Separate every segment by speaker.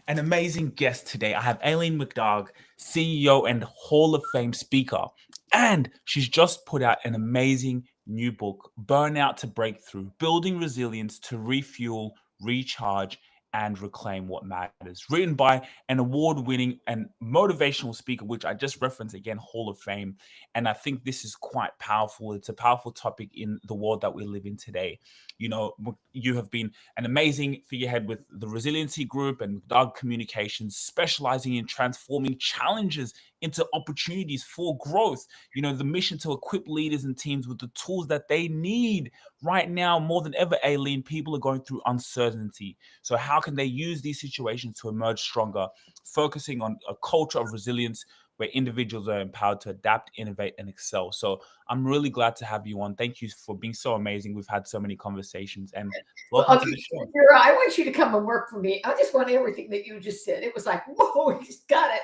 Speaker 1: an amazing guest today. I have Aileen McDoug, CEO and Hall of Fame speaker, and she's just put out an amazing new book, Burnout to Breakthrough: Building Resilience to Refuel, Recharge, and Reclaim What Matters. Written by an award winning and motivational speaker, which I just referenced again, Hall of Fame. And I think this is quite powerful. It's a powerful topic in the world that we live in today. You know, you have been an amazing figurehead with the Resiliency Group and McDoug Communications, specializing in transforming challenges into opportunities for growth. You know, the mission to equip leaders and teams with the tools that they need right now more than ever. Aileen, people are going through uncertainty. So how can they use these situations to emerge stronger, focusing on a culture of resilience where individuals are empowered to adapt, innovate, and excel. So I'm really glad to have you on. Thank you for being so amazing. We've had so many conversations, and
Speaker 2: Well,
Speaker 1: welcome to
Speaker 2: okay,
Speaker 1: the show.
Speaker 2: Vera, I want you to come and work for me. I just want everything that you just said. It was like, whoa, he's got it.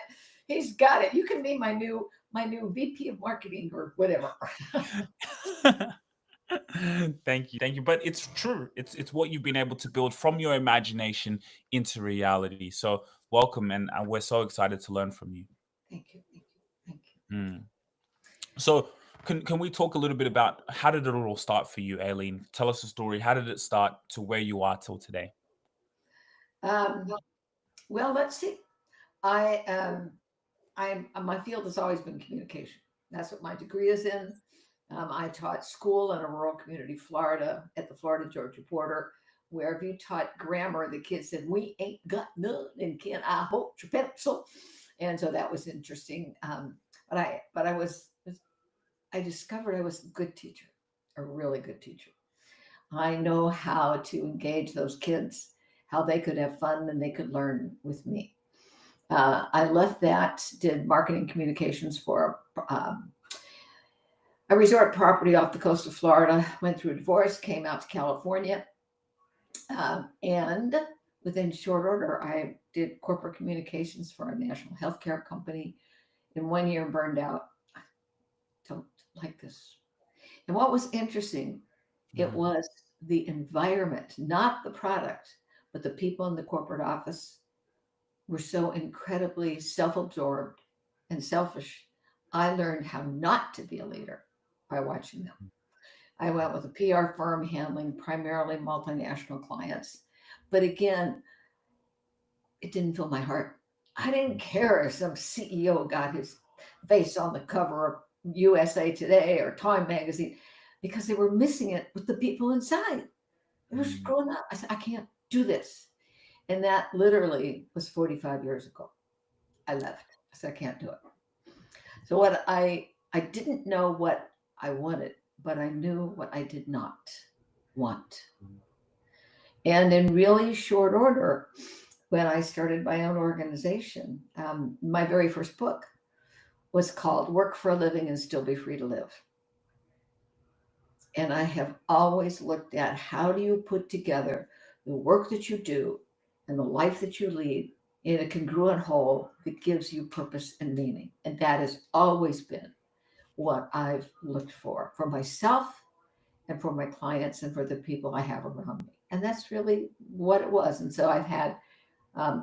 Speaker 2: He's got it. You can be my new VP of marketing or whatever.
Speaker 1: Thank you. But it's true. It's what you've been able to build from your imagination into reality. So welcome, and we're so excited to learn from you.
Speaker 2: Thank you. Thank you. Thank
Speaker 1: Mm. So can we talk a little bit about how did it all start for you, Aileen? Tell us a story. How did it start to where you are till today?
Speaker 2: you. Well, let's see. I my field has always been communication. That's what my degree is in. I taught school in a rural community, Florida, at the Florida Georgia border, where if you taught grammar, the kids said, "We ain't got none, and can I hold your pencil?" And so that was interesting. But I discovered I was a good teacher, a really good teacher. I know how to engage those kids, how they could have fun and they could learn with me. I left that, did marketing communications for a resort property off the coast of Florida, went through a divorce, came out to California, and within short order, I did corporate communications for a national healthcare company. In 1 year, burned out. I don't like this. And what was interesting, it
Speaker 1: Mhm.
Speaker 2: was the environment, not the product, but the people in the corporate office were so incredibly self absorbed and selfish. I learned how not to be a leader by watching them. I went with a PR firm handling primarily multinational clients. But again, it didn't fill my heart. I didn't care if some CEO got his face on the cover of USA Today or Time Magazine because they were missing it with the people inside. They were
Speaker 1: Mm.
Speaker 2: screwing up. I said, I can't do this. And that literally was 45 years ago. I left. I said, I can't do it. So I didn't know what I wanted, but I knew what I did not want. And in really short order, when I started my own organization, my very first book was called Work for a Living and Still Be Free to Live. And I have always looked at how do you put together the work that you do and the life that you lead in a congruent whole that gives you purpose and meaning. And that has always been what I've looked for myself and for my clients and for the people I have around me. And that's really what it was. And so I've had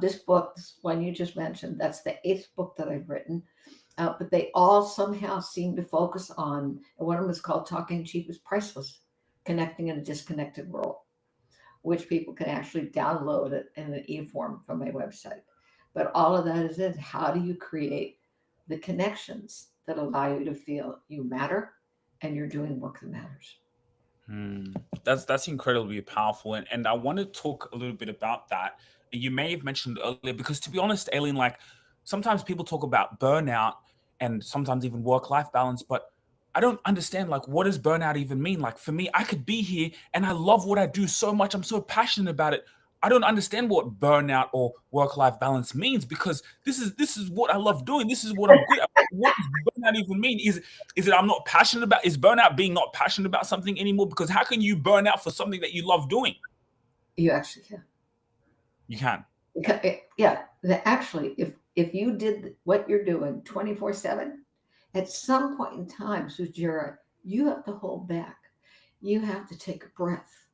Speaker 2: this book, this one you just mentioned, that's the eighth book that I've written. But they all somehow seem to focus on, and one of them is called Talking Cheap is Priceless, Connecting in a Disconnected World, which people can actually download it in an e-form from my website. But all of that is it. How do you create the connections that allow you to feel you matter and you're doing work that matters?
Speaker 1: Hmm. That's incredibly powerful, and I want to talk a little bit about that. You may have mentioned earlier because, to be honest, Aileen, like sometimes people talk about burnout and sometimes even work-life balance, but I don't understand like what does burnout even mean? Like for me, I could be here and I love what I do so much. I'm so passionate about it. I don't understand what burnout or work-life balance means because this is what I love doing. This is what I'm good at. What does burnout even mean? Is it I'm not passionate about? Is burnout being not passionate about something anymore? Because how can you burn out for something that you love doing?
Speaker 2: You actually can.
Speaker 1: You can.
Speaker 2: Yeah, actually, if you did what you're doing 24/7, at some point in time, Sujira, you have to hold back. You have to take a breath.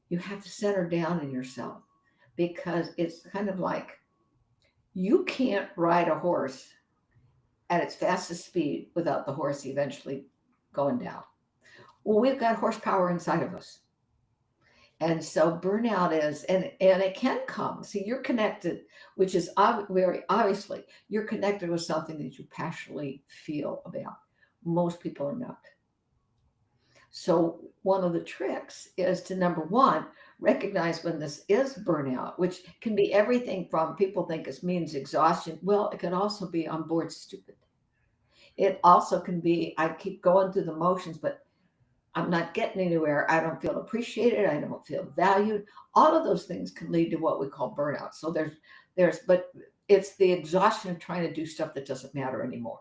Speaker 2: You have to center down in yourself because it's kind of like you can't ride a horse at its fastest speed without the horse eventually going down. Well, we've got horsepower inside of us. And so burnout is, and it can come. See, you're connected, which is very obviously you're connected with something that you passionately feel about. Most people are not. So one of the tricks is to, number one, recognize when this is burnout, which can be everything from people think it means exhaustion. Well, it can also be on board stupid. It also can be I keep going through the motions, but I'm not getting anywhere. I don't feel appreciated. I don't feel valued. All of those things can lead to what we call burnout. So but it's the exhaustion of trying to do stuff that doesn't matter anymore.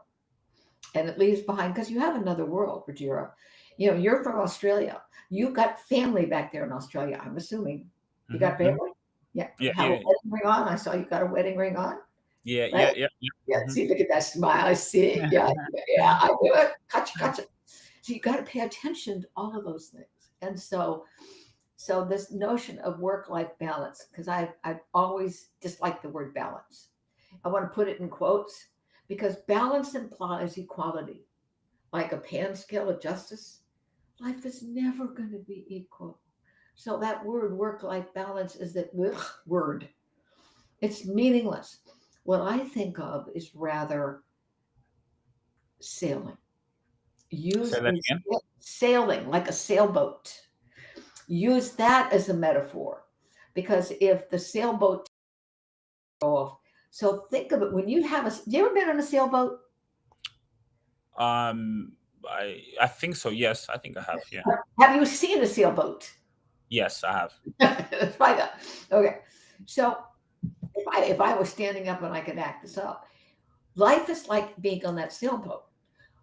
Speaker 2: And it leaves behind, because you have another world, Rajira. You're from Australia. You've got family back there in Australia, I'm assuming. You got
Speaker 1: Mm-hmm.
Speaker 2: family? Yeah.
Speaker 1: Yeah,
Speaker 2: You have a
Speaker 1: yeah,
Speaker 2: wedding ring on. I saw you got a wedding ring on,
Speaker 1: yeah,
Speaker 2: right?
Speaker 1: yeah, yeah,
Speaker 2: Yeah.
Speaker 1: yeah.
Speaker 2: See, look at that smile. I see it. Yeah. Yeah. I do it. Gotcha. Gotcha. So you got to pay attention to all of those things. And so this notion of work-life balance, because I've always disliked the word balance. I want to put it in quotes because balance implies equality. Like a pan scale of justice, life is never going to be equal. So that word work-life balance is that word. It's meaningless. What I think of is rather sailing.
Speaker 1: Say
Speaker 2: Use
Speaker 1: that again.
Speaker 2: sailing like a sailboat. Use that as a metaphor, because if the sailboat go off, so think of it when you have you ever been on a sailboat?
Speaker 1: I think so. Yes, I think I have. Yeah.
Speaker 2: Have you seen a sailboat?
Speaker 1: Yes, I have.
Speaker 2: Let's find out. Okay, so if I was standing up and I could act this up, life is like being on that sailboat.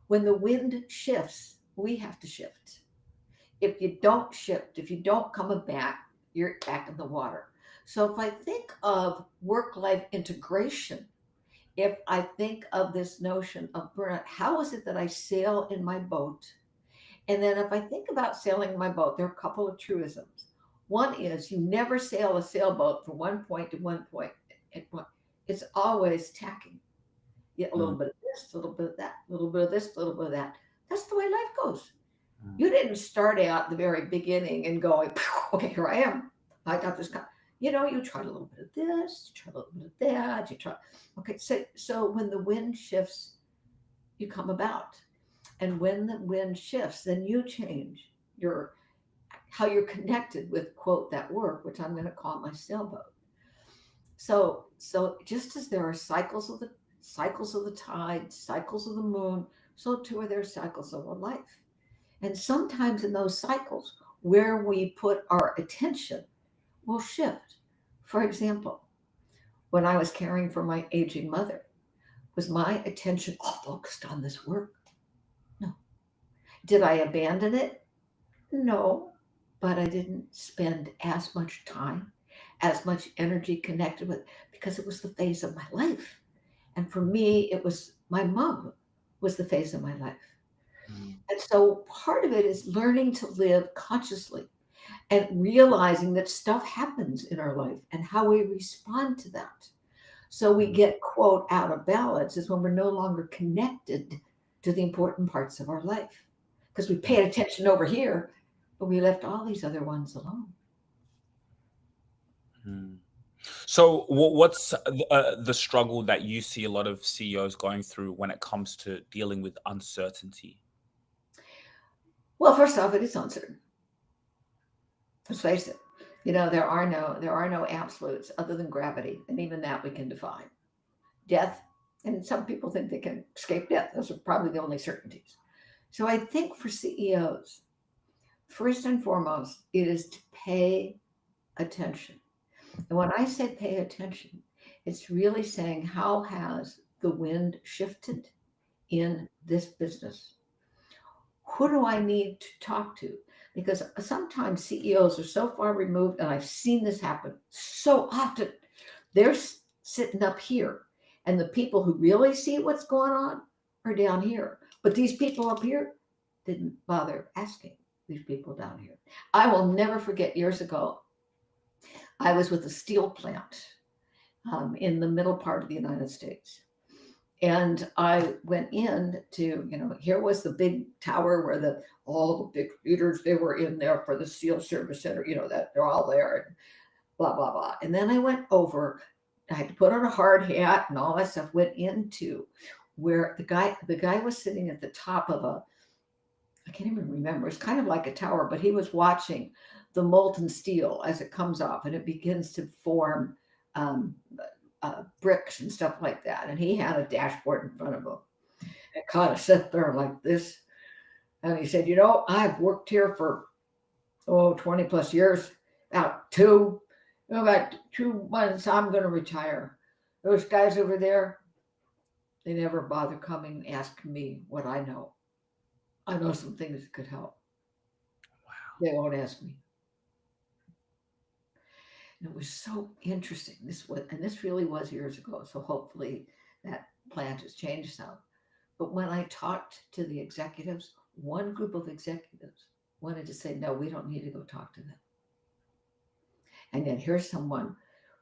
Speaker 2: When the wind shifts, we have to shift. If you don't shift, if you don't come back, you're back in the water. So if I think of work life integration, if I think of this notion of burnout, how is it that I sail in my boat? And then if I think about sailing in my boat, there are a couple of truisms. One is you never sail a sailboat from one point to one point. It's always tacking. Yeah, a little
Speaker 1: Mm,
Speaker 2: bit of this, a little bit of that, a little bit of this, a little bit of that. That's the way life goes.
Speaker 1: mm,
Speaker 2: You didn't start out at the very beginning and going, okay, here I am. I got this. You tried a little bit of this, you tried a little bit of that, you try. Okay, so when the wind shifts, you come about. And when the wind shifts, then you change your how you're connected with quote that work, which I'm going to call my sailboat. So just as there are cycles of the tide, cycles of the moon, so too are there cycles of our life. And sometimes in those cycles, where we put our attention will shift. For example, when I was caring for my aging mother, was my attention all focused on this work? No. Did I abandon it? No. But I didn't spend as much time, as much energy connected with, because it was the phase of my life. And for me, it was my mom was the phase of my life.
Speaker 1: mm,
Speaker 2: And so part of it is learning to live consciously and realizing that stuff happens in our life and how we respond to that. So we
Speaker 1: mm,
Speaker 2: get, quote, out of balance is when we're no longer connected to the important parts of our life because we
Speaker 1: mm,
Speaker 2: paid attention over here, but we left all these other ones alone.
Speaker 1: mm. So, what's the struggle that you see a lot of CEOs going through when it comes to dealing with uncertainty?
Speaker 2: Well, first off, it is uncertain. Let's face it. There are no absolutes other than gravity, and even that we can define. Death, and some people think they can escape death. Those are probably the only certainties. So I think for CEOs, first and foremost, it is to pay attention. And when I say pay attention, it's really saying how has the wind shifted in this business? Who do I need to talk to? Because sometimes CEOs are so far removed, and I've seen this happen so often. They're sitting up here, and the people who really see what's going on are down here. But these people up here didn't bother asking these people down here. I will never forget years ago, I was with a steel plant in the middle part of the United States. And I went in to, here was the big tower where all the big leaders, they were in there for the Steel Service Center, that they're all there and blah, blah, blah. And then I went over, I had to put on a hard hat and all that stuff, went into where the guy was sitting at the top of I can't even remember, it's kind of like a tower, but he was watching the molten steel as it comes off and it begins to form bricks and stuff like that. And he had a dashboard in front of him and kind of sat there like this. And he said, I've worked here for 20 plus years, about 2 months, I'm going to retire. Those guys over there, they never bother coming and asking me what I know. I know some things that could help.
Speaker 1: Wow.
Speaker 2: They won't ask me. And it was so interesting. This really was years ago. So hopefully that plant has changed some. But when I talked to the executives, one group of executives wanted to say, no, we don't need to go talk to them. And yet here's someone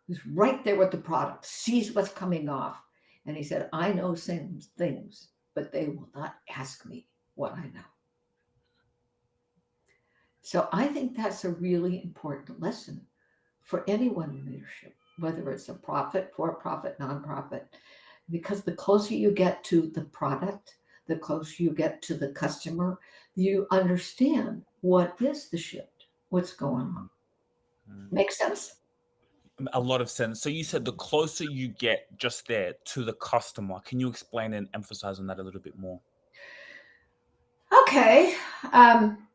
Speaker 2: who's right there with the product, sees what's coming off. And he said, I know some things, but they will not ask me what I know. So I think that's a really important lesson for anyone in leadership, whether it's a profit, for-profit, nonprofit, because the closer you get to the product, the closer you get to the customer, you understand what is the shift, what's going on. Makes sense?
Speaker 1: A lot of sense. So you said the closer you get just there to the customer. Can you explain and emphasize on that a little bit more?
Speaker 2: Okay. I'm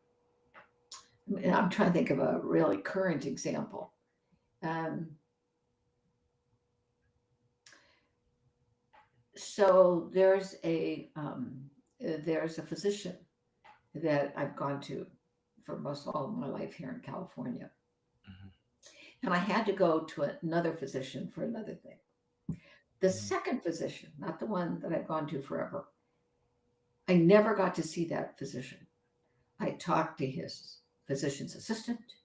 Speaker 2: trying to think of a really current example. So there's a physician that I've gone to for most all of my life here in California.
Speaker 1: Mhm.
Speaker 2: And I had to go to another physician for another thing. The second physician, not the one that I've gone to forever, I never got to see that physician. I talked to his physician's assistant.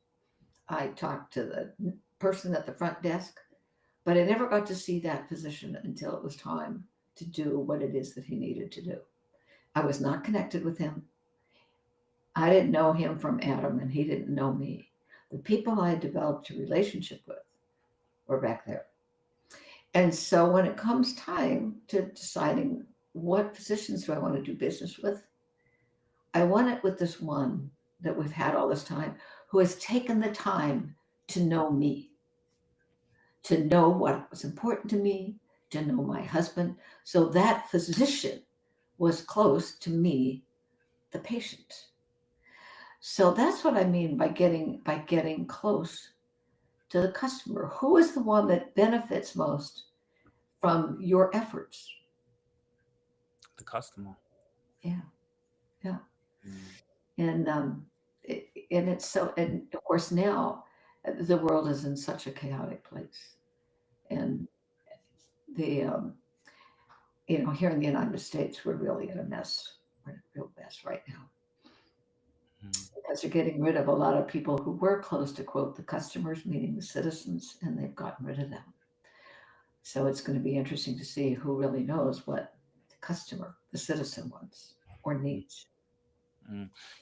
Speaker 2: I talked to the person at the front desk, but I never got to see that physician until it was time to do what it is that he needed to do. I was not connected with him. I didn't know him from Adam, and he didn't know me. The people I had developed a relationship with were back there. And so when it comes time to deciding what physicians do I want to do business with, I want it with this one that we've had all this time, who has taken the time to know me, to know what was important to me, to know my husband. So that physician was close to me, the patient. So that's what I mean by getting close to the customer. Who is the one that benefits most from your efforts?
Speaker 1: The customer.
Speaker 2: Yeah.
Speaker 1: Mm.
Speaker 2: And it's so, and of course now the world is in such a chaotic place, and the here in the United States we're really in a mess. We're in a real mess right now because they're getting rid of a lot of people who were close to, quote, the customers, meaning the citizens, and they've gotten rid of them. So it's going to be interesting to see who really knows what the customer, the citizen, wants or needs.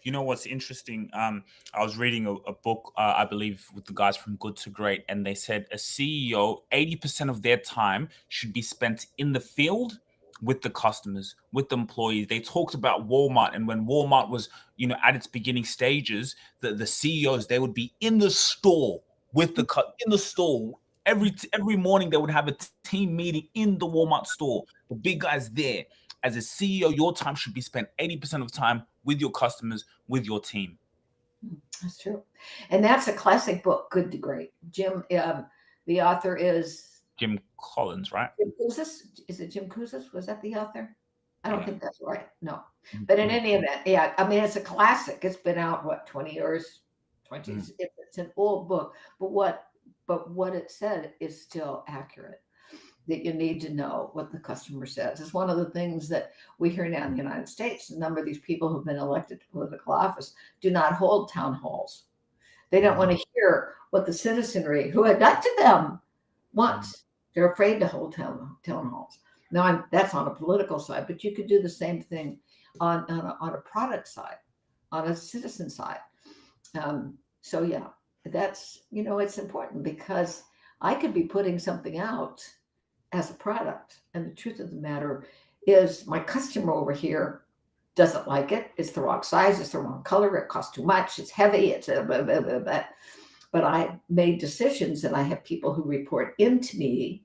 Speaker 1: You know what's interesting? I was reading a book, I believe, with the guys from Good to Great, and they said a CEO, 80% of their time should be spent in the field with the customers, with the employees. They talked about Walmart, and when Walmart was, at its beginning stages, the CEOs, they would be in the store with in the store. Every morning they would have a team meeting in the Walmart store. The big guys there. As a CEO, your time should be spent 80% of the time with your customers, with your team.
Speaker 2: That's true. And that's a classic book, Good to Great. Jim, the author is
Speaker 1: Jim Collins, right?
Speaker 2: Jim Kouzes. Is it Jim Kouzes? Was that the author? I don't
Speaker 1: Yeah.
Speaker 2: think that's right. No. But in any event, yeah, I mean, it's a classic. It's been out, 20 years? 20s. It's an old book. But what it said is still accurate. That you need to know what the customer says. It's one of the things that we hear now in the United States. A number of these people who've been elected to political office do not hold town halls. They don't want to hear what the citizenry who had got to them wants. They're afraid to hold town halls. Now, that's on a political side, but you could do the same thing on a product side, on a citizen side. So yeah, that's, it's important because I could be putting something out as a product, and the truth of the matter is my customer over here doesn't like it. It's the wrong size, it's the wrong color, it costs too much, it's heavy, it's a blah, blah, blah, blah. But I made decisions, and I have people who report into me,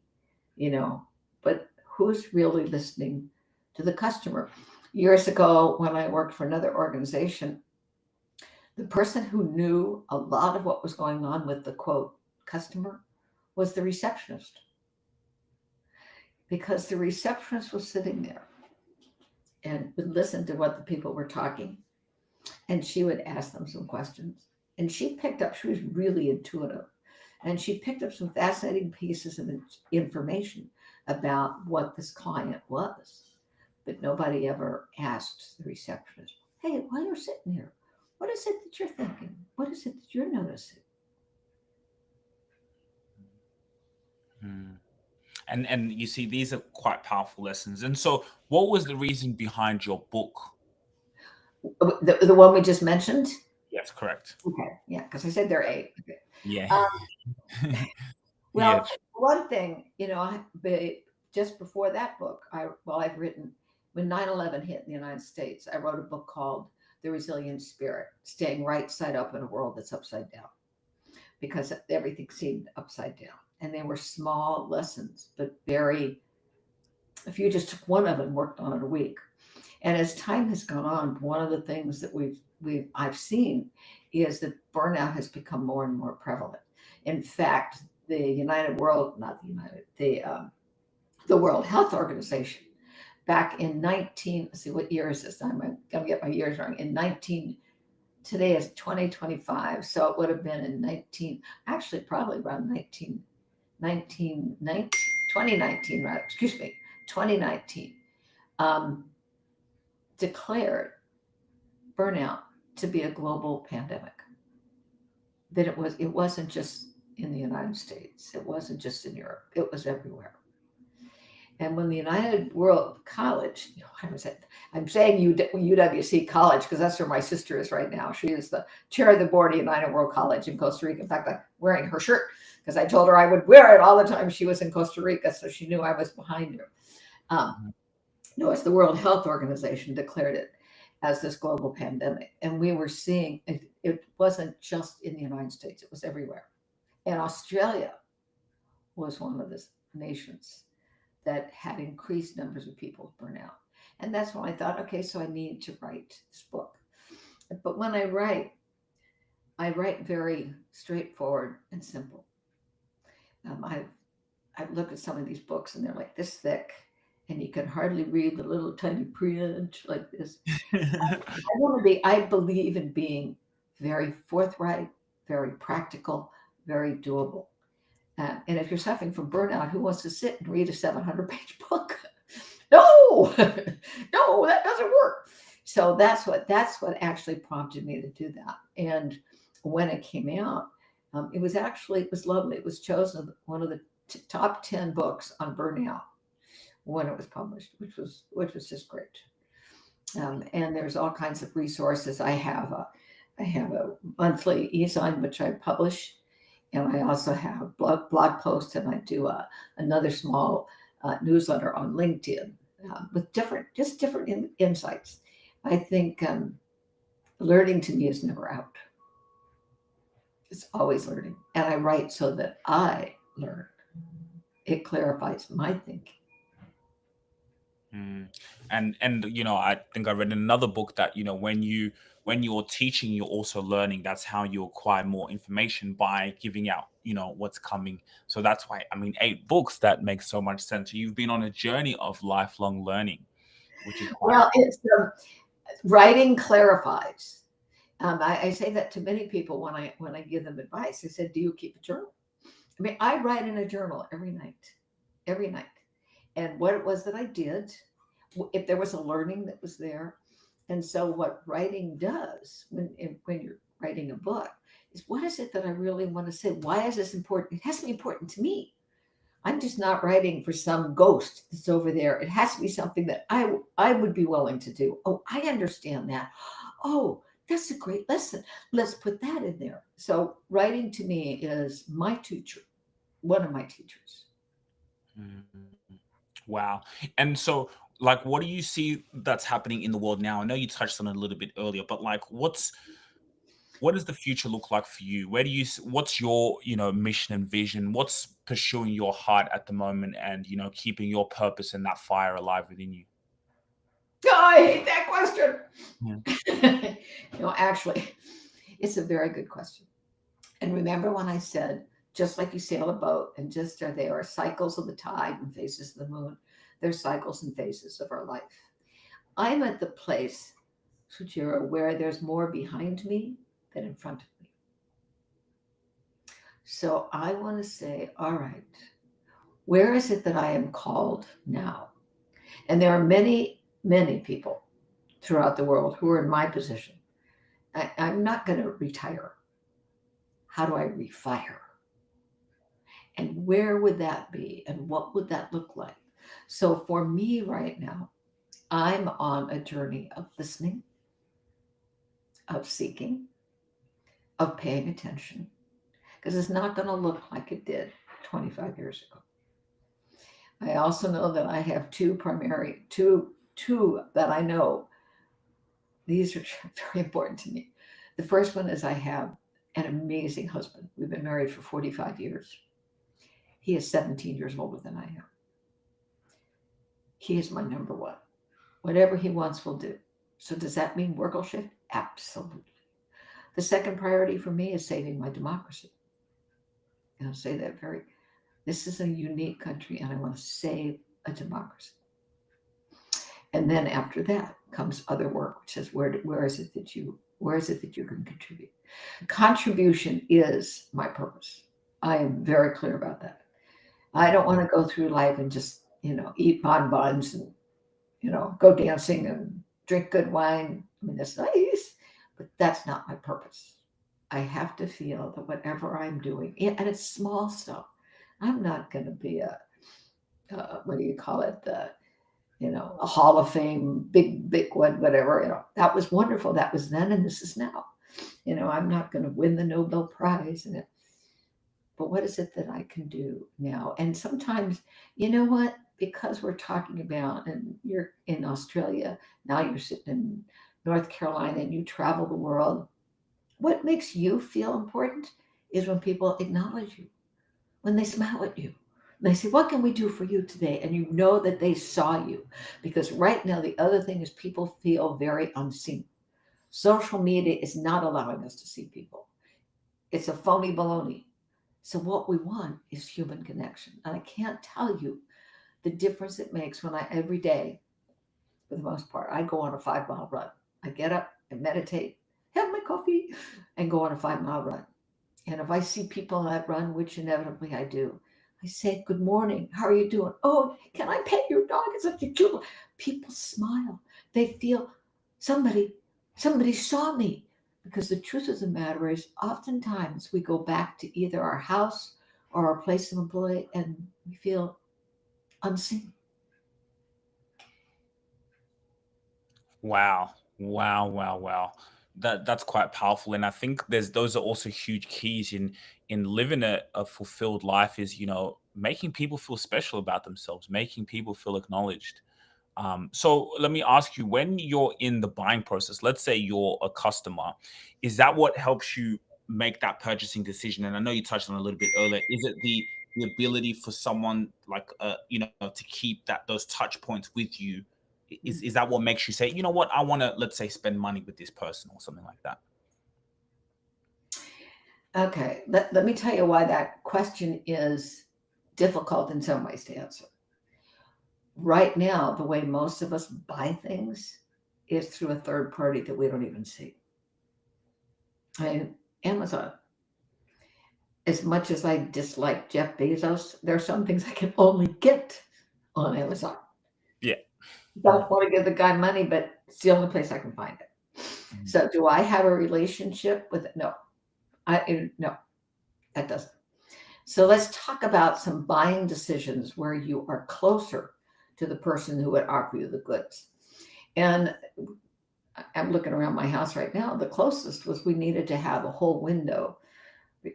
Speaker 2: but who's really listening to the customer? Years ago, when I worked for another organization, the person who knew a lot of what was going on with the quote customer was the receptionist, because the receptionist was sitting there and would listen to what the people were talking, and she would ask them some questions. And she was really intuitive, and she picked up some fascinating pieces of information about what this client was. But nobody ever asked the receptionist, hey, while you're sitting here, what is it that you're thinking? What is it that you're noticing?
Speaker 1: And you see, these are quite powerful lessons. And so, what was the reason behind your book?
Speaker 2: The one we just mentioned?
Speaker 1: Yes, correct.
Speaker 2: Okay, yeah, because I said there are 8. Okay.
Speaker 1: Yeah.
Speaker 2: Well,
Speaker 1: Yeah.
Speaker 2: one thing, just before that book, I've written, when 9/11 hit in the United States, I wrote a book called The Resilient Spirit, Staying Right Side Up in a World That's Upside Down, because everything seemed upside down. And they were small lessons, but if you just took one of them and worked on it a week. And as time has gone on, one of the things that I've seen is that burnout has become more and more prevalent. In fact, the World Health Organization, back in let's see, what year is this? I'm going to get my years wrong. Today is 2025, so it would have been in probably around 2019, right? Excuse me, 2019, declared burnout to be a global pandemic. That it wasn't just in the United States, it wasn't just in Europe, it was everywhere. And when the United World College, I'm saying UWC College because that's where my sister is right now. She is the chair of the board of United World College in Costa Rica. In fact, I'm wearing her shirt because I told her I would wear it all the time she was in Costa Rica, so she knew I was behind her. No, it's the World Health Organization declared it as this global pandemic. And we were seeing it wasn't just in the United States, it was everywhere. And Australia was one of the nations that had increased numbers of people with burnout. And that's when I thought, okay, so I need to write this book. But when I write very straightforward and simple. I've looked at some of these books and they're like this thick, and you can hardly read the little tiny print like this. I believe in being very forthright, very practical, very doable. And if you're suffering from burnout, who wants to sit and read a 700-page book? No, no, that doesn't work. So that's what actually prompted me to do that. And when it came out, it was lovely. It was chosen one of the top 10 books on burnout when it was published, which was just great. And there's all kinds of resources. I have a monthly e-zine which I publish. And I also have blog posts, and I do another small newsletter on LinkedIn with different insights. I think learning to me is never out. It's always learning. And I write so that I learn. It clarifies my thinking.
Speaker 1: And I think I read in another book that when you're teaching, you're also learning. That's how you acquire more information, by giving out what's coming. So that's why 8 books, that makes so much sense. You've been on a journey of lifelong learning, which is
Speaker 2: it's writing clarifies. I say that to many people when I give them advice. I said, do you keep a journal? I write in a journal every night. And what it was that I did, if there was a learning that was there. And so what writing does when you're writing a book is what is it that I really want to say? Why is this important? It has to be important to me. I'm just not writing for some ghost that's over there. It has to be something that I would be willing to do. Oh, I understand that. Oh, that's a great lesson. Let's put that in there. So writing to me is my teacher, one of my teachers.
Speaker 1: Mm. Wow. And so, like, what do you see that's happening in the world now? I know you touched on it a little bit earlier, but like, what does the future look like for you? Where do you what's your, mission and vision? What's pursuing your heart at the moment and, keeping your purpose and that fire alive within you?
Speaker 2: Oh, I hate that question.
Speaker 1: Yeah.
Speaker 2: Actually, it's a very good question. And remember when I said, just like you sail a boat and just there are cycles of the tide and phases of the moon, there's cycles and phases of our life. I'm at the place, Sujira, where there's more behind me than in front of me. So I want to say, all right, where is it that I am called now? And there are many, many people throughout the world who are in my position. I'm not going to retire. How do I refire? And where would that be? And what would that look like? So for me right now, I'm on a journey of listening, of seeking, of paying attention, because it's not going to look like it did 25 years ago. I also know that I have two that I know. These are very important to me. The first one is I have an amazing husband. We've been married for 45 years. He is 17 years older than I am. He is my number one. Whatever he wants, we'll do. So does that mean work will shift? Absolutely. The second priority for me is saving my democracy. And I'll say that this is a unique country and I want to save a democracy. And then after that comes other work, which is where is it that you can contribute? Contribution is my purpose. I am very clear about that. I don't want to go through life and just, eat bonbons and, go dancing and drink good wine. I mean, that's nice, but that's not my purpose. I have to feel that whatever I'm doing, and it's small stuff. I'm not going to be what do you call it? A Hall of Fame, big one, whatever. That was wonderful. That was then, and this is now. I'm not going to win the Nobel Prize in it. But what is it that I can do now? And sometimes, you know what? Because we're talking about, and you're in Australia, now you're sitting in North Carolina and you travel the world. What makes you feel important is when people acknowledge you, when they smile at you. They say, what can we do for you today? And you know that they saw you. Because right now, the other thing is people feel very unseen. Social media is not allowing us to see people. It's a phony baloney. So what we want is human connection. And I can't tell you the difference it makes when every day, for the most part, I go on a 5-mile run. I get up and meditate, have my coffee, and go on a 5-mile run. And if I see people on that run, which inevitably I do, I say, good morning. How are you doing? Oh, can I pet your dog? It's such a cute one. People smile. They feel somebody saw me. Because the truth of the matter is, oftentimes we go back to either our house or our place of employ and we feel unseen.
Speaker 1: Wow. Wow. Wow. Wow. That's quite powerful. And I think those are also huge keys in living a fulfilled life is, making people feel special about themselves, making people feel acknowledged. So let me ask you, when you're in the buying process, let's say you're a customer, is that what helps you make that purchasing decision? And I know you touched on it a little bit earlier. Is it the ability for someone like to keep those touch points with you? Is that what makes you say, you know what, I want to, let's say, spend money with this person or something like that?
Speaker 2: Okay, let me tell you why that question is difficult in some ways to answer. Right now, the way most of us buy things is through a third party that we don't even see. Amazon. As much as I dislike Jeff Bezos, there are some things I can only get on Amazon.
Speaker 1: Yeah.
Speaker 2: Don't want to give the guy money, but it's the only place I can find it. So do I have a relationship with it? No. No, that doesn't. So let's talk about some buying decisions where you are closer to the person who would offer you the goods. And I'm looking around my house right now. The closest was we needed to have a whole window.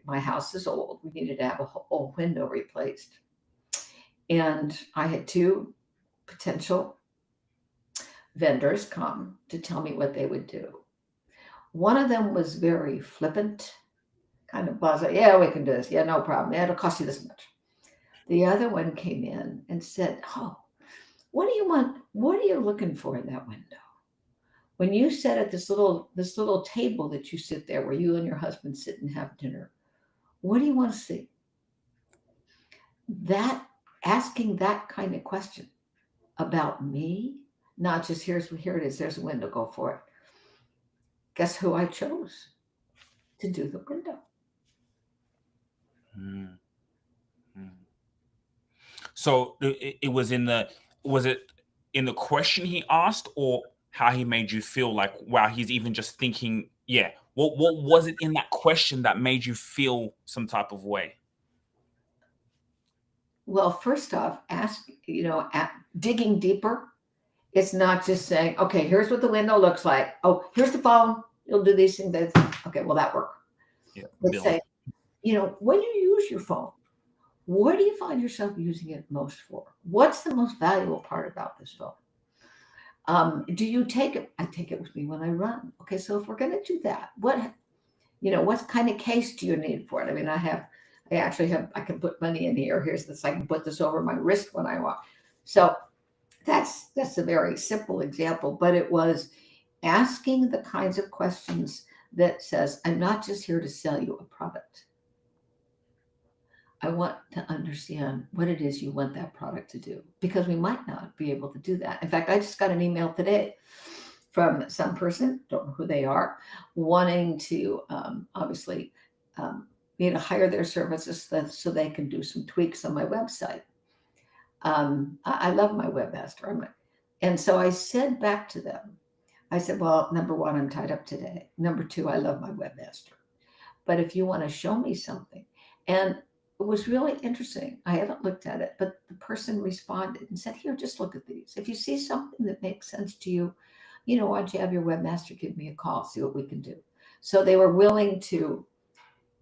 Speaker 2: My house is old. We needed to have a whole window replaced. And I had two potential vendors come to tell me what they would do. One of them was very flippant, kind of buzzy. Yeah, we can do this. Yeah, no problem. Yeah, it'll cost you this much. The other one came in and said, "Oh, what do you want? What are you looking for in that window? When you sit at this little table that you sit there where you and your husband sit and have dinner, what do you want to see?" That asking that kind of question about me, not just here it is, there's a window, go for it. Guess who I chose to do the window?
Speaker 1: Mm, mm. So it was was it in the question he asked, or how he made you feel like, wow, he's even just thinking, yeah. What was it in that question that made you feel some type of way?
Speaker 2: Well, first off, digging deeper. It's not just saying, okay, here's what the window looks like. Oh, here's the phone. You'll do these things. Okay, will that work?
Speaker 1: Yeah,
Speaker 2: Let's
Speaker 1: build.
Speaker 2: say, when you use your phone, what do you find yourself using it most for? What's the most valuable part about this phone? Do you take it? I take it with me when I run. Okay, so if we're going to do that, what kind of case do you need for it? I mean, I actually have, I can put money in here. Here's this, I can put this over my wrist when I walk. So that's a very simple example, but it was asking the kinds of questions that says, I'm not just here to sell you a product. I want to understand what it is you want that product to do, because we might not be able to do that. In fact, I just got an email today from some person, don't know who they are, wanting to obviously me to hire their services so they can do some tweaks on my website. I love my webmaster. And so I said back to them, I said, well, number one, I'm tied up today. Number two, I love my webmaster. But if you want to show me something, and it was really interesting. I haven't looked at it, but the person responded and said, here, just look at these. If you see something that makes sense to you, why don't you have your webmaster give me a call, see what we can do. So they were willing to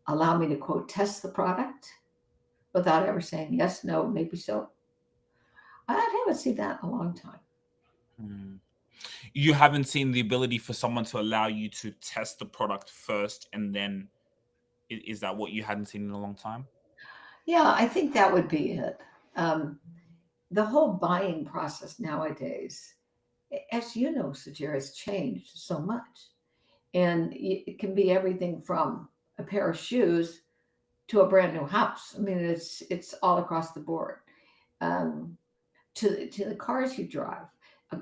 Speaker 2: allow me to, quote, test the product without ever saying yes, no, maybe so. I haven't seen that in a long time.
Speaker 1: Mm. You haven't seen the ability for someone to allow you to test the product first, and then is that what you hadn't seen in a long time?
Speaker 2: Yeah, I think that would be it. Um, the whole buying process nowadays, as you know, Sajir, has changed so much. And it can be everything from a pair of shoes to a brand new house. I mean, it's all across the board. Um, to the cars you drive.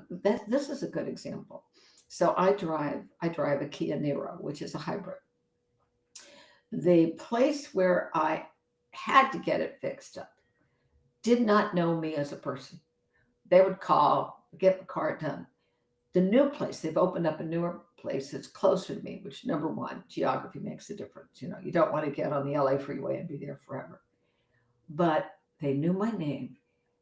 Speaker 2: This is a good example. So I drive a Kia Niro, which is a hybrid. The place where I had to get it fixed up did not know me as a person. They would call, get the car done. The new place, they've opened up a newer place that's closer to me, which, number one, geography makes a difference. You don't want to get on the LA freeway and be there forever. But they knew my name.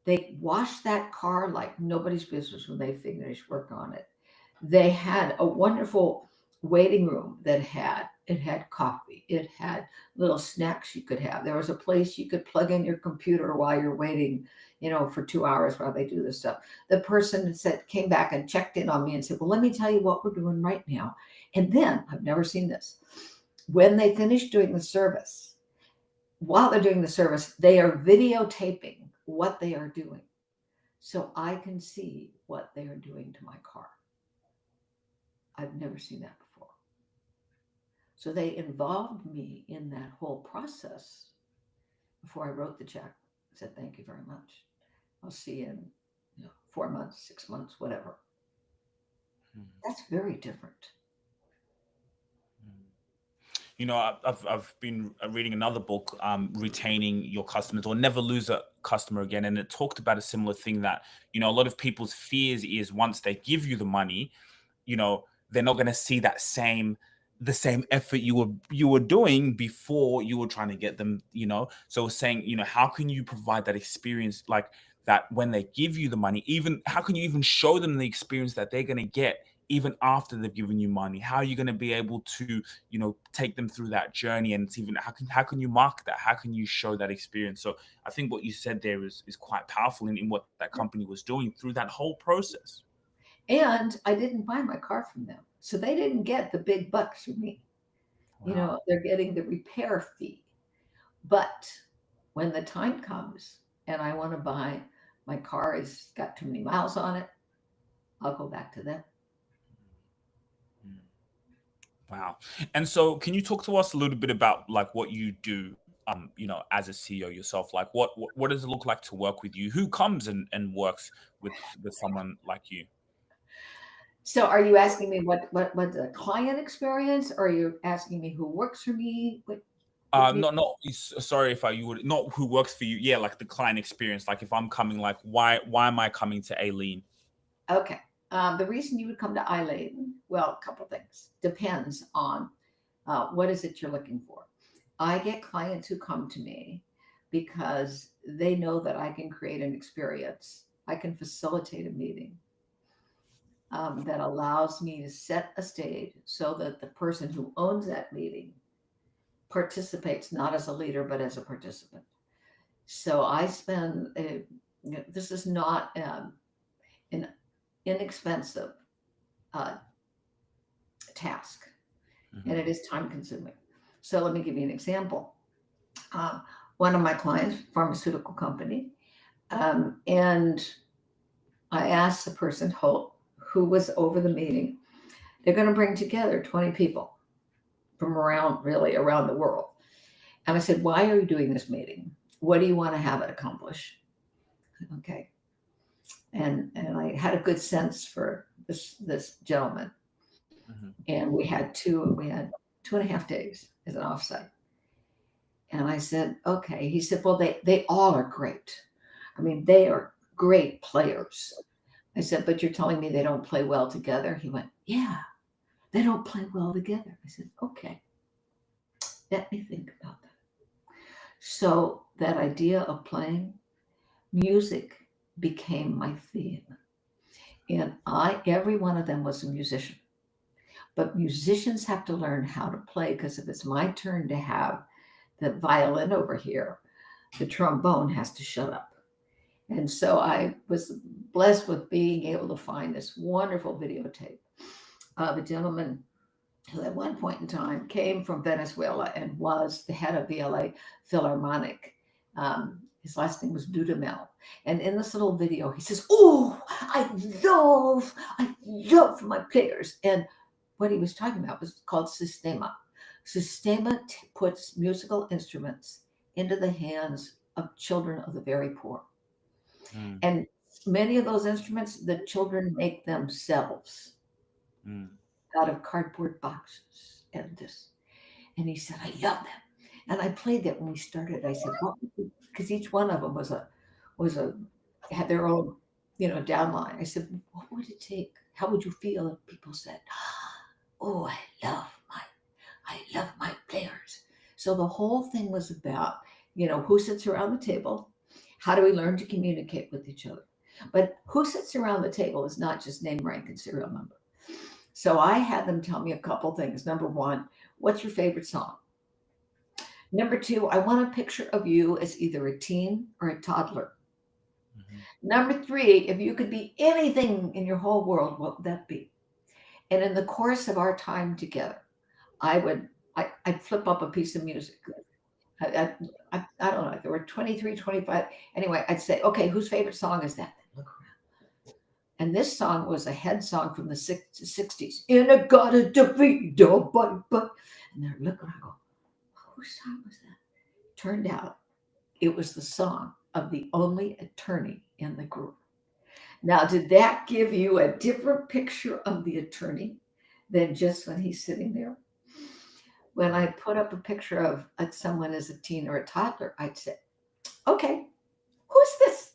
Speaker 2: They washed that car like nobody's business when they finished work on it. They had a wonderful waiting room that had coffee. It had little snacks you could have. There was a place you could plug in your computer while you're waiting, for 2 hours while they do this stuff. The person said came back and checked in on me and said, "Well, let me tell you what we're doing right now." And then I've never seen this. When they finish doing the service, while they're doing the service, they are videotaping what they are doing so I can see what they are doing to my car. I've never seen that before. So they involved me in that whole process before I wrote the check. I said, "Thank you very much. I'll see you in 4 months, 6 months, whatever."
Speaker 1: Mm,
Speaker 2: That's very different.
Speaker 1: mm. I've been reading another book, retaining your customers or never lose a customer again, and it talked about a similar thing that a lot of people's fears is once they give you the money, they're not going to see the same effort you were doing before you were trying to get them, so saying, how can you provide that experience, like that, when they give you the money, even how can you even show them the experience that they're going to get even after they've given you money? How are you going to be able to, take them through that journey? And it's even, how can you mark that? How can you show that experience? So I think what you said there is quite powerful in what that company was doing through that whole process.
Speaker 2: And I didn't buy my car from them. So they didn't get the big bucks from me.
Speaker 1: Wow.
Speaker 2: They're getting the repair fee. But when the time comes and I want to buy, my car has got too many miles on it, I'll go back to them.
Speaker 1: Mm. Wow. And so can you talk to us a little bit about like what you do, as a CEO yourself? Like what does it look like to work with you? Who comes and works with someone like you?
Speaker 2: So are you asking me what the client experience, or are you asking me who works for me? What
Speaker 1: Not sorry if you would not who works for you. Yeah, like the client experience. Like if I'm coming, like why am I coming to Aileen?
Speaker 2: Okay. The reason you would come to Eileen, well, a couple things. Depends on what is it you're looking for. I get clients who come to me because they know that I can create an experience. I can facilitate a meeting that allows me to set a stage so that the person who owns that meeting participates not as a leader but as a participant. So I spend. This is not an inexpensive uh, task, and it
Speaker 1: Mhm.
Speaker 2: is time consuming. So let me give you an example. Uh, One of my clients, pharmaceutical company, and I asked the person who was over the meeting. They're going to bring together 20 people from around the world. And I said, "Why are you doing this meeting? What do you want to have it accomplish?" Okay. And I had a good sense for this gentleman.
Speaker 1: Mhm.
Speaker 2: And we had 2.5 days as an offsite. And I said, okay. He said, well, they all are great. I mean, they are great players. I said, but you're telling me they don't play well together? He went, yeah, they don't play well together. I said, okay, let me think about that. So that idea of playing music became my theme. And every one of them was a musician. But musicians have to learn how to play, because if it's my turn to have the violin over here, the trombone has to shut up. And so I was blessed with being able to find this wonderful videotape of a gentleman who at one point in time came from Venezuela and was the head of the LA Philharmonic. His last name was Dudamel. And in this little video, he says, oh, I love my players. And what he was talking about was called Sistema. Sistema puts musical instruments into the hands of children of the very poor.
Speaker 1: Mm.
Speaker 2: And many of those instruments, the children make themselves
Speaker 1: Mm.
Speaker 2: out of cardboard boxes and this. And he said, I love them. And I played that when we started. I said, what would you, because each one of them was a had their own, downline. I said, what would it take? How would you feel if people said, oh, I love my players. So the whole thing was about, who sits around the table? How do we learn to communicate with each other? But who sits around the table is not just name, rank, and serial number. So I had them tell me a couple things. Number one, what's your favorite song? Number two, I want a picture of you as either a teen or a toddler.
Speaker 1: Mhm.
Speaker 2: Number three, if you could be anything in your whole world, what would that be? And in the course of our time together, I'd flip up a piece of music. I don't know. There were 23, 25. Anyway, I'd say, okay, whose favorite song is that? Look around. And this song was a head song from the 60s. In a gotta defeat, but. And they're looking, I go, whose song was that? Turned out it was the song of the only attorney in the group. Now, did that give you a different picture of the attorney than just when he's sitting there? When I put up a picture of someone as a teen or a toddler, I'd say, okay, who's this?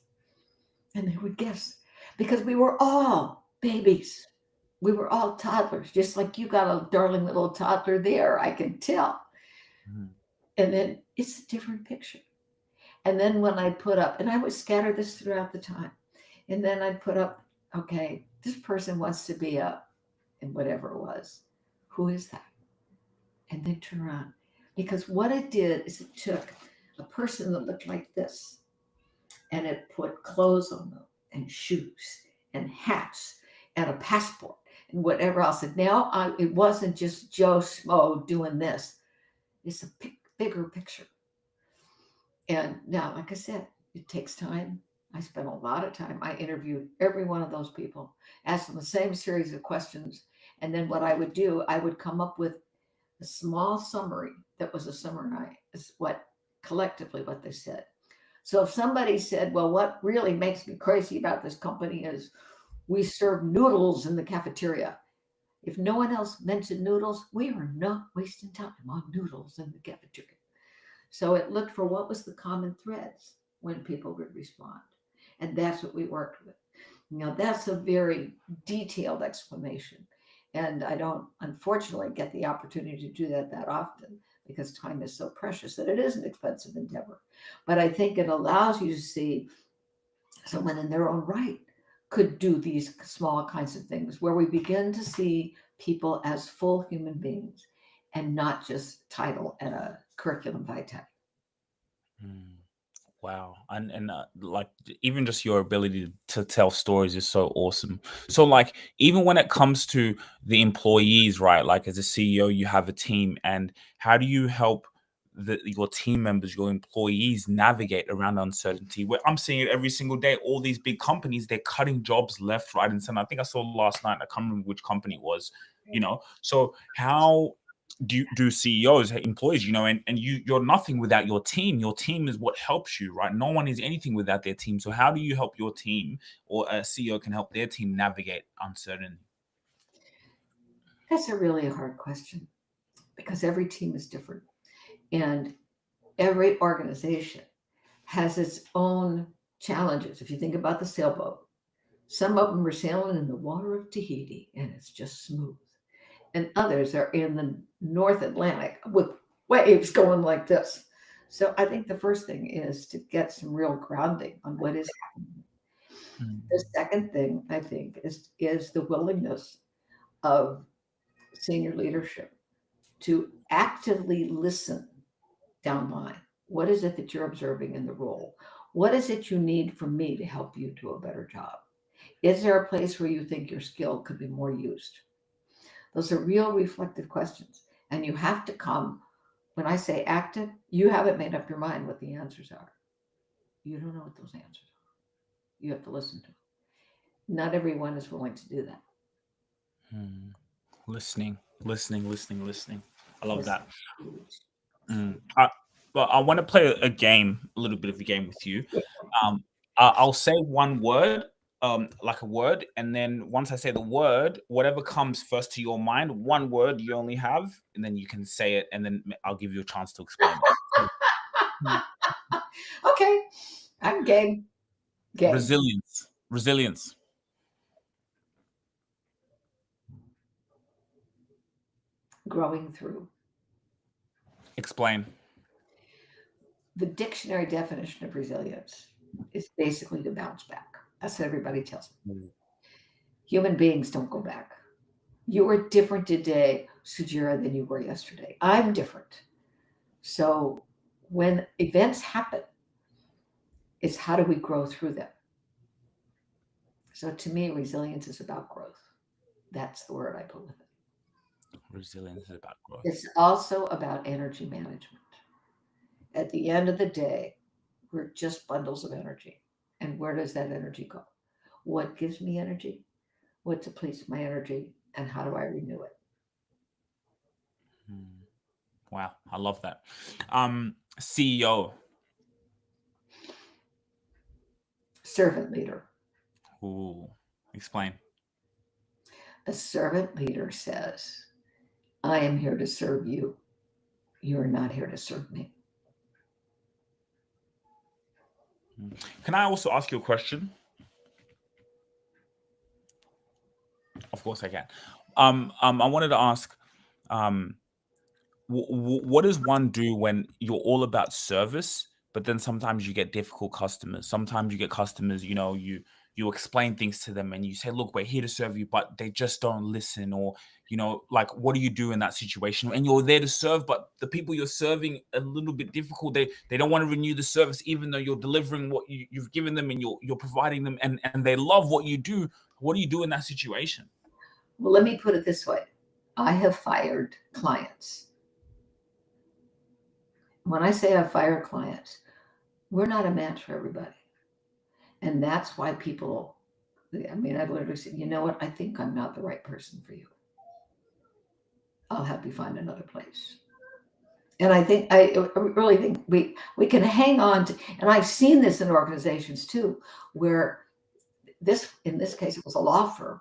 Speaker 2: And they would guess, because we were all babies. we were all toddlers, just like you got a darling little toddler there, I can tell.
Speaker 1: Mhm.
Speaker 2: And then it's a different picture. And then when I put up, and I would scatter this throughout the time, and then I'd put up, okay, this person wants to be a, and whatever it was. Who is that? And then turn around. Because what it did is it took a person that looked like this and it put clothes on them and shoes and hats and a passport and whatever else. And now it wasn't just Joe Schmo doing this. It's a bigger picture. And now, like I said, it takes time. I spent a lot of time. I interviewed every one of those people, asked them the same series of questions. And then what I would do, I would come up with a small summary that was a summary, is what collectively what they said. So if somebody said, well, what really makes me crazy about this company is we serve noodles in the cafeteria. If no one else mentioned noodles, we are not wasting time on noodles in the cafeteria. So it looked for what was the common threads when people would respond. And that's what we worked with. That's a very detailed explanation. And I don't, unfortunately, get the opportunity to do that often because time is so precious that it is an expensive endeavor. But I think it allows you to see someone in their own right could do these small kinds of things where we begin to see people as full human beings and not just title and a curriculum vitae.
Speaker 1: Mm. Wow. And like even just your ability to tell stories is so awesome. So like even when it comes to the employees, right? Like as a CEO, you have a team, and how do you help your team members, your employees navigate around uncertainty? Where I'm seeing it every single day, all these big companies, they're cutting jobs left, right, and center. I think I saw last night, I can't remember which company it was, So how do CEOs, employees, and you're nothing without your team. Your team is what helps you, right? No one is anything without their team. So how do you help your team, or a CEO can help their team navigate uncertainty?
Speaker 2: That's a really hard question because every team is different and every organization has its own challenges. If you think about the sailboat, some of them are sailing in the water of Tahiti and it's just smooth. And others are in the North Atlantic with waves going like this. So I think the first thing is to get some real grounding on what is happening. The
Speaker 1: Mm.
Speaker 2: second thing I think is the willingness of senior leadership to actively listen down line. What is it that you're observing in the role? What is it you need from me to help you do a better job? Is there a place where you think your skill could be more used? Those are real reflective questions. And you have to come, when I say active, you haven't made up your mind what the answers are. You don't know what those answers are. You have to listen to them. Not everyone is willing to do that.
Speaker 1: Mm. Listening, listening, listening, listening. I love
Speaker 2: Listen.
Speaker 1: that. Well, I want to play a game, a little bit of a game with you. Um, I'll say one word, like a word, and then once I say the word, whatever comes first to your mind, one word you only have, and then you can say it, and then I'll give you a chance to explain it. Mm.
Speaker 2: Okay, I'm game. Game.
Speaker 1: Resilience, resilience.
Speaker 2: Growing through.
Speaker 1: Explain.
Speaker 2: The dictionary definition of resilience is basically to bounce back. That's what everybody tells me.
Speaker 1: Mm.
Speaker 2: Human beings don't go back. You are different today, Sujira, than you were yesterday. I'm different. So when events happen, it's how do we grow through them? So to me, resilience is about growth. That's the word I put with it.
Speaker 1: Resilience is about growth.
Speaker 2: It's also about energy management. At the end of the day, we're just bundles of energy. And where does that energy go? What gives me energy? What depletes my energy? And how do I renew it?
Speaker 1: Mm. Wow, I love that. CEO.
Speaker 2: Servant leader.
Speaker 1: Ooh, explain.
Speaker 2: A servant leader says, I am here to serve you. You are not here to serve me.
Speaker 1: Can I also ask you a question? Of course I can. I wanted to ask, um, what does one do when you're all about service, but then sometimes you get difficult customers? Sometimes you get customers, you explain things to them and you say, "Look, we're here to serve you," but they just don't listen, or like, what do you do in that situation? And you're there to serve, but the people you're serving a little bit difficult. They don't want to renew the service, even though you're delivering what you've given them, and you're providing them, and they love what you do. What do you do in that situation?
Speaker 2: Well, let me put it this way. I have fired clients. When I say I've fired clients, we're not a match for everybody. And that's why people, I mean, I've literally said, you know what? I think I'm not the right person for you. I'll help you find another place. And I really think we can hang on to, and I've seen this in organizations too, where in this case, it was a law firm.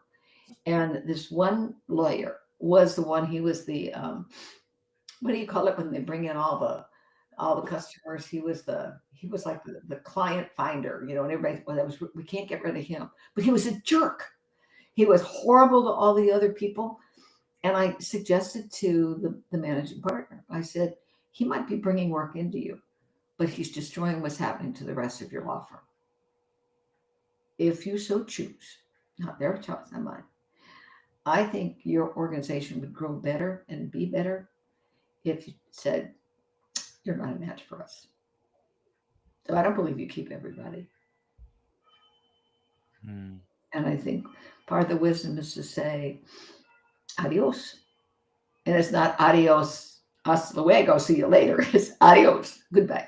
Speaker 2: And this one lawyer was the one, he was the, what do you call it when they bring in all the customers? He was like the client finder, and everybody, well, we can't get rid of him, but he was a jerk. He was horrible to all the other people. And I suggested to the managing partner, I said, he might be bringing work into you, but he's destroying what's happening to the rest of your law firm. If you so choose, not their choice, not mine, I think your organization would grow better and be better if you said, you're not a match for us. So I don't believe you keep everybody.
Speaker 1: Mm.
Speaker 2: And I think part of the wisdom is to say adios. And it's not adios, hasta luego, see you later. It's adios, goodbye.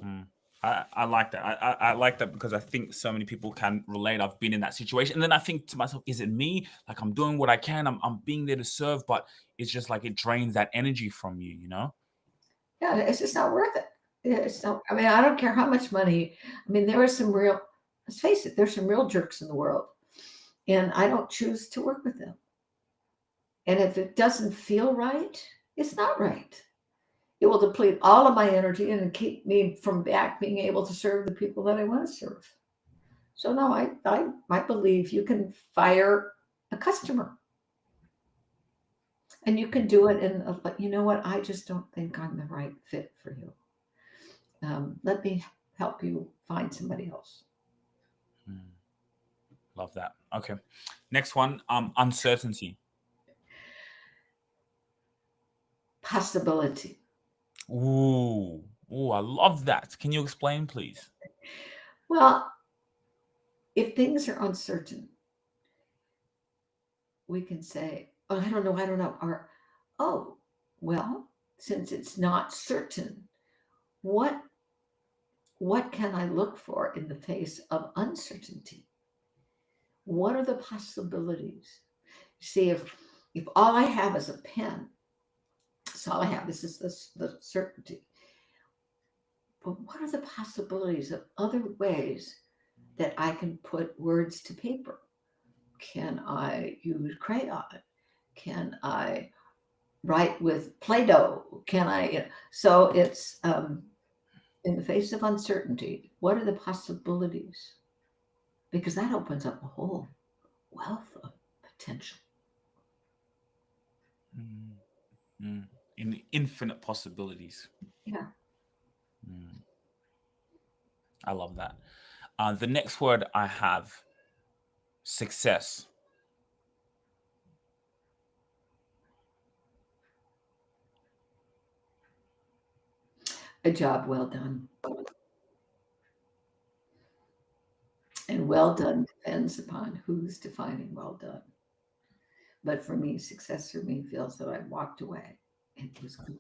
Speaker 1: Mm. I like that. I like that because I think so many people can relate. I've been in that situation. And then I think to myself, is it me? Like, I'm doing what I can. I'm being there to serve, but it's just like it drains that energy from you,
Speaker 2: Yeah, it's just not worth it. It's not, I mean, I don't care how much money. I mean, let's face it, there's some real jerks in the world. And I don't choose to work with them. And if it doesn't feel right, it's not right. It will deplete all of my energy and keep me from being able to serve the people that I want to serve. So no, I believe you can fire a customer, and you can do it but you know what? I just don't think I'm the right fit for you. Let me help you find somebody else.
Speaker 1: Love that. Okay. Next one, uncertainty.
Speaker 2: Possibility.
Speaker 1: Ooh, I love that. Can you explain, please?
Speaker 2: Well, if things are uncertain, we can say, oh, I don't know. Or, oh, well, since it's not certain, what can I look for in the face of uncertainty? What are the possibilities? See, if all I have is a pen, that's all I have. This is the certainty. But what are the possibilities of other ways that I can put words to paper? Can I use crayon? Can I write with Play-Doh? Can I? So it's in the face of uncertainty, what are the possibilities? Because that opens up a whole wealth of potential.
Speaker 1: In infinite possibilities.
Speaker 2: Yeah.
Speaker 1: I love that. The next word I have, success.
Speaker 2: A job well done. And well done depends upon who's defining well done. But for me, success for me feels that I walked away and it was good.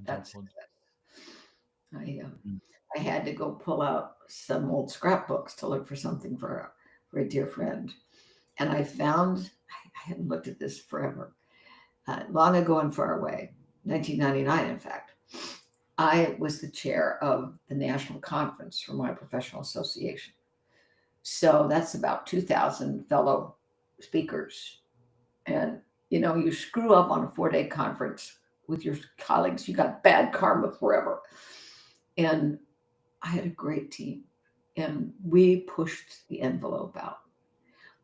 Speaker 2: That's success. I had to go pull out some old scrapbooks to look for something for a dear friend. And I found, I hadn't looked at this forever, long ago and far away, 1999, in fact. I was the chair of the national conference for my professional association. So that's about 2,000 fellow speakers. And, you screw up on a 4-day conference with your colleagues, you got bad karma forever. And I had a great team, and we pushed the envelope out.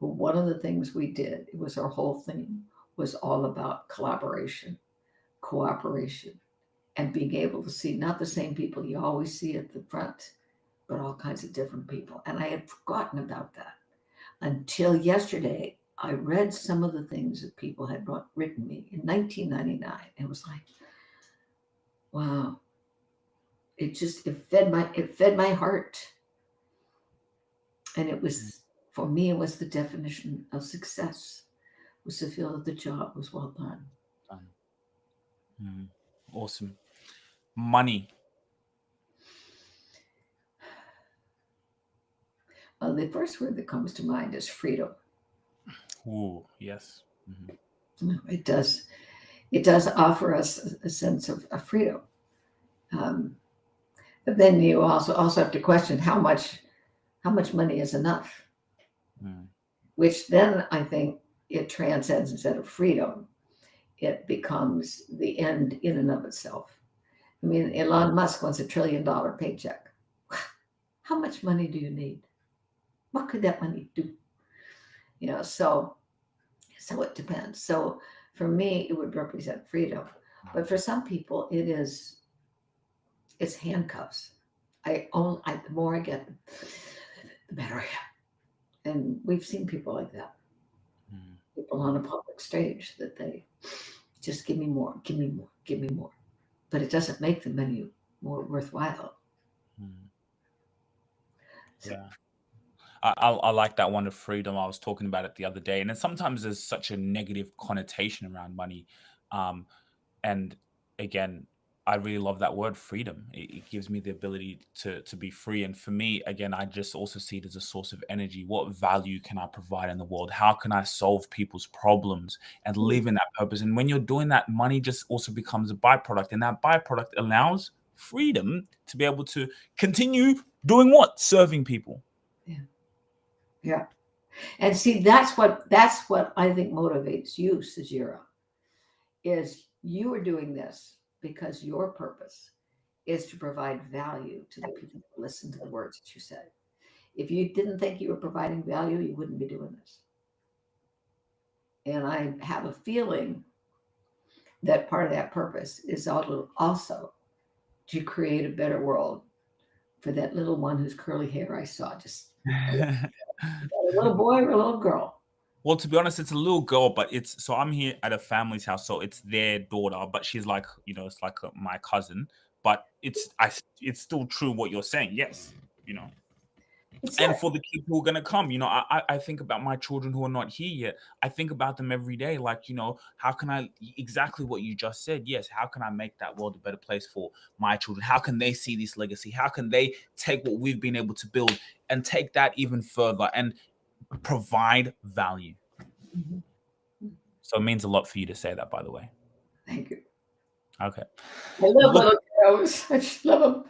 Speaker 2: But one of the things we did, it was our whole thing, was all about collaboration, cooperation, and being able to see not the same people you always see at the front, but all kinds of different people. And I had forgotten about that until yesterday. I read some of the things that people had written me in 1999. It was like, wow, it fed my heart. And it was, for me, it was the definition of success, was to feel that the job was well done.
Speaker 1: Awesome. Money.
Speaker 2: The first word that comes to mind is freedom.
Speaker 1: Ooh, yes.
Speaker 2: It does offer us a sense of freedom. But then you also have to question how much money is enough. Which then I think it transcends, instead of freedom, it becomes the end in and of itself. I mean, Elon Musk wants $1 trillion paycheck. How much money do you need? What could that money do? So it depends. So for me, it would represent freedom. But for some people, it's handcuffs. The more I get, the better I am. And we've seen people like that. People on a public stage that they just give me more, give me more, give me more. But it doesn't make them any more worthwhile.
Speaker 1: Yeah. I like that one of freedom. I was talking about it the other day. And then sometimes there's such a negative connotation around money. And again, I really love that word, freedom. It gives me the ability to be free. And for me, again, I just also see it as a source of energy. What value can I provide in the world? How can I solve people's problems and live in that purpose? And when you're doing that, money just also becomes a byproduct. And that byproduct allows freedom to be able to continue doing what? Serving people.
Speaker 2: Yeah. And see, that's what I think motivates you, Sajira, is you are doing this because your purpose is to provide value to the people who listen to the words that you said. If you didn't think you were providing value, you wouldn't be doing this. And I have a feeling that part of that purpose is also to create a better world for that little one whose curly hair I saw. Just a little boy or a little girl?
Speaker 1: Well, to be honest, it's a little girl, but so I'm here at a family's house, so it's their daughter, but she's like, it's like my cousin, but it's still true what you're saying. Yes, and for the kids who are going to come, I think about my children who are not here yet. I think about them every day. Like, how can I, exactly what you just said. Yes. How can I make that world a better place for my children? How can they see this legacy? How can they take what we've been able to build and take that even further and provide value? So it means a lot for you to say that, by the way.
Speaker 2: Thank you.
Speaker 1: Okay.
Speaker 2: I love little girls. I just love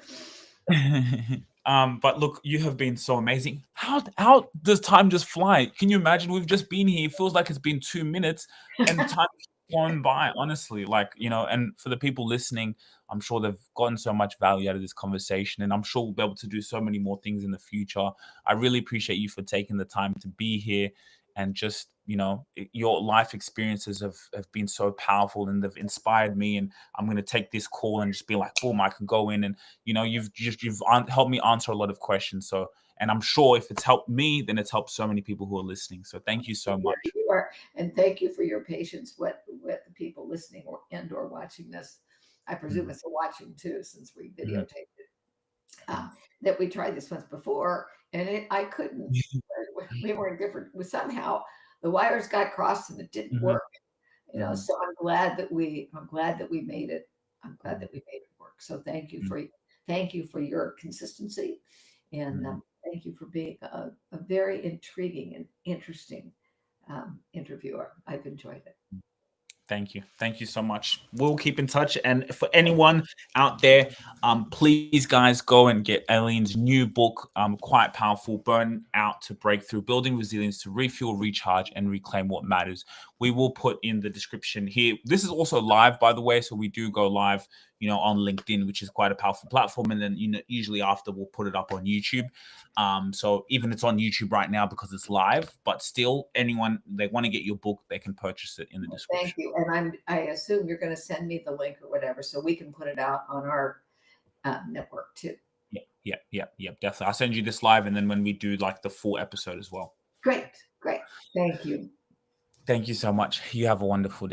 Speaker 1: them. But look, you have been so amazing. How does time just fly? Can you imagine? We've just been here. It feels like it's been 2 minutes and time's flown by, honestly. And for the people listening, I'm sure they've gotten so much value out of this conversation, and I'm sure we'll be able to do so many more things in the future. I really appreciate you for taking the time to be here, and just, your life experiences have been so powerful, and they've inspired me. And I'm going to take this call and just be like, boom, I can go in, and, you've helped me answer a lot of questions. So, and I'm sure if it's helped me, then it's helped so many people who are listening. So thank you so much.
Speaker 2: And thank you for your patience with the people listening or watching this. I presume it's a watching too, since we videotaped it. That we tried this once before, and I couldn't. We were in different. Somehow the wires got crossed and it didn't work. So I'm glad that we made it. I'm glad that we made it work. So thank you for your consistency, and thank you for being a very intriguing and interesting interviewer. I've enjoyed it.
Speaker 1: Thank you. Thank you so much. We'll keep in touch. And for anyone out there, please, guys, go and get Aileen's new book, quite powerful, Burn Out to Breakthrough, Building Resilience to Refuel, Recharge, and Reclaim What Matters. We will put in the description here. This is also live, by the way, so we do go live, on LinkedIn, which is quite a powerful platform. And then, usually after we'll put it up on YouTube. So even it's on YouTube right now because it's live, but still anyone, they want to get your book, they can purchase it in the description.
Speaker 2: Thank you. And I assume you're going to send me the link or whatever, so we can put it out on our network too.
Speaker 1: Yeah, definitely. I'll send you this live, and then when we do like the full episode as well.
Speaker 2: Great. Thank you.
Speaker 1: Thank you so much. You have a wonderful day.